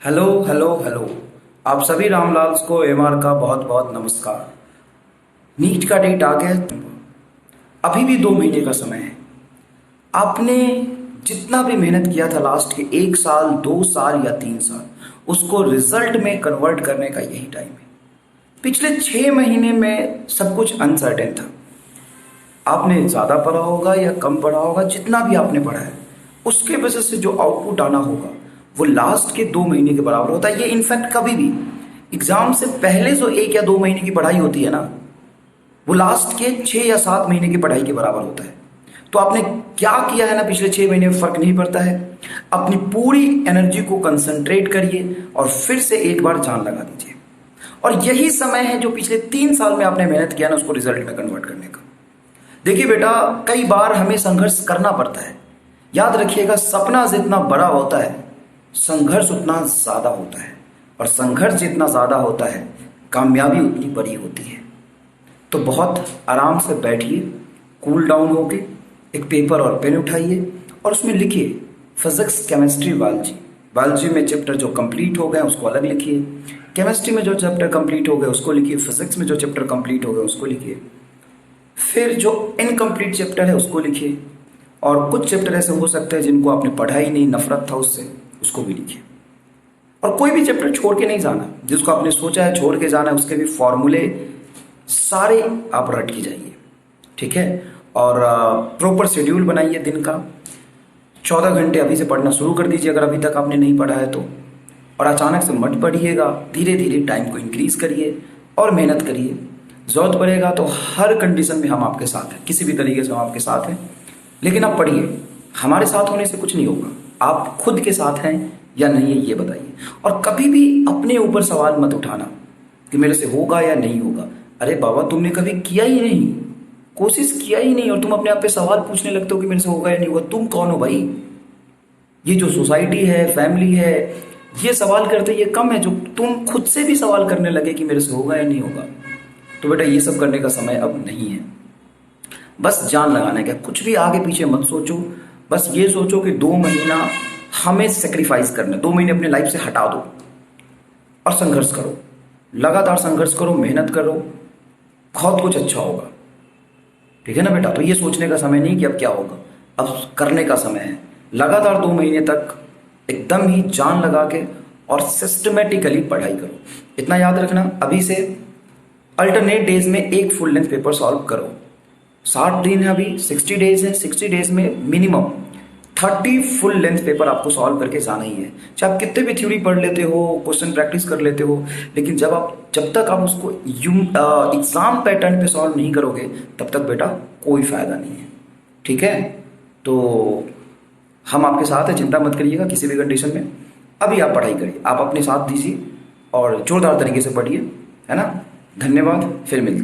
Hello hello hello. आप सभी रामलाल्स को एमआर का बहुत बहुत नमस्कार। नीट का डेट आ गया। अभी भी 2 महीने का समय है। आपने जितना भी मेहनत किया था लास्ट के 1 साल 2 साल या 3 साल, उसको रिजल्ट में कन्वर्ट करने का यही टाइम है। पिछले 6 महीने में सब कुछ अनसर्टेन था। आपने ज़्यादा पढ़ा होगा या कम पढ़ा होगा, जितना भी आपने पढ़ा है उसके वजह से जो आउटपुट आना होगा वो लास्ट के 2 महीने के बराबर होता है। ये इनफैक्ट कभी भी एग्जाम से पहले जो 1 या 2 महीने की पढ़ाई होती है ना, वो लास्ट के 6 या 7 महीने की पढ़ाई के बराबर होता है। तो आपने क्या किया है ना, पिछले 6 महीने में फर्क नहीं पड़ता है। अपनी पूरी एनर्जी को कंसंट्रेट करिए और फिर से एक बार जान लगा दीजिए। और यही समय है जो पिछले 3 साल में आपने मेहनत किया ना, उसको रिजल्ट में कन्वर्ट करने का। देखिए बेटा, कई बार हमें संघर्ष करना पड़ता है। याद रखिएगा, सपना जितना बड़ा होता है संघर्ष उतना ज्यादा होता है, और संघर्ष जितना ज्यादा होता है कामयाबी उतनी बड़ी होती है। तो बहुत आराम से बैठिए, कूल डाउन होके एक पेपर और पेन उठाइए और उसमें लिखिए फिजिक्स केमिस्ट्री बायोलॉजी। बायोलॉजी में चैप्टर जो कंप्लीट हो गए उसको अलग लिखिए, केमिस्ट्री में जो चैप्टर कंप्लीट हो गए उसको लिखिए, फिजिक्स में जो चैप्टर कंप्लीट हो गए उसको लिखिए, फिर जो इनकम्प्लीट चैप्टर है उसको लिखिए, और कुछ चैप्टर ऐसे हो सकते हैं जिनको आपने पढ़ा ही नहीं, नफरत था उससे, उसको भी लिखिए। और कोई भी चैप्टर छोड़ के नहीं जाना, जिसको आपने सोचा है छोड़ के जाना है उसके भी फॉर्मूले सारे आप रट के जाइए, ठीक है। और प्रॉपर शेड्यूल बनाइए दिन का। 14 घंटे अभी से पढ़ना शुरू कर दीजिए अगर अभी तक आपने नहीं पढ़ा है तो। और अचानक से मत पढ़िएगा, धीरे धीरे टाइम को इंक्रीज करिए और मेहनत करिए। जरूरत पड़ेगा तो हर कंडीशन में हम आपके साथ हैं, किसी भी तरीके से हम आपके साथ हैं। लेकिन आप पढ़िए, हमारे साथ होने से कुछ नहीं होगा। आप खुद के साथ हैं या नहीं है ये बताइए। और कभी भी अपने ऊपर सवाल मत उठाना कि मेरे से होगा या नहीं होगा। अरे बाबा, तुमने कभी किया ही नहीं, कोशिश किया ही नहीं, और तुम अपने आप पे सवाल पूछने लगते हो कि मेरे से होगा या नहीं होगा। तुम कौन हो भाई? ये जो सोसाइटी है, फैमिली है, ये सवाल करते ये कम है जो तुम खुद से भी सवाल करने लगे कि मेरे से होगा या नहीं होगा। तो बेटा, ये सब करने का समय अब नहीं है। बस जान लगाना है, कुछ भी आगे पीछे मत सोचो। बस ये सोचो कि 2 महीना हमें सेक्रीफाइस करना, 2 महीने अपने लाइफ से हटा दो और संघर्ष करो। लगातार संघर्ष करो, मेहनत करो, बहुत कुछ अच्छा होगा। ठीक है ना बेटा? तो ये सोचने का समय नहीं कि अब क्या होगा, अब करने का समय है। लगातार 2 महीने तक एकदम ही जान लगा के और सिस्टमेटिकली पढ़ाई करो। इतना याद रखना, अभी से अल्टरनेट डेज में एक फुल लेंथ पेपर सॉल्व करो। 60 दिन है अभी, 60 डेज है। 60 डेज में मिनिमम 30 फुल लेंथ पेपर आपको सॉल्व करके जाना ही है। चाहे आप कितने भी थ्योरी पढ़ लेते हो, क्वेश्चन प्रैक्टिस कर लेते हो, लेकिन जब तक आप उसको एग्जाम पैटर्न पे सॉल्व नहीं करोगे तब तक बेटा कोई फायदा नहीं है। ठीक है? तो हम आपके साथ हैं, चिंता मत करिएगा किसी भी कंडीशन में। अभी आप पढ़ाई करिए, आप अपने साथ दीजिए और जोरदार तरीके से पढ़िए, है ना? धन्यवाद, फिर मिलते हैं।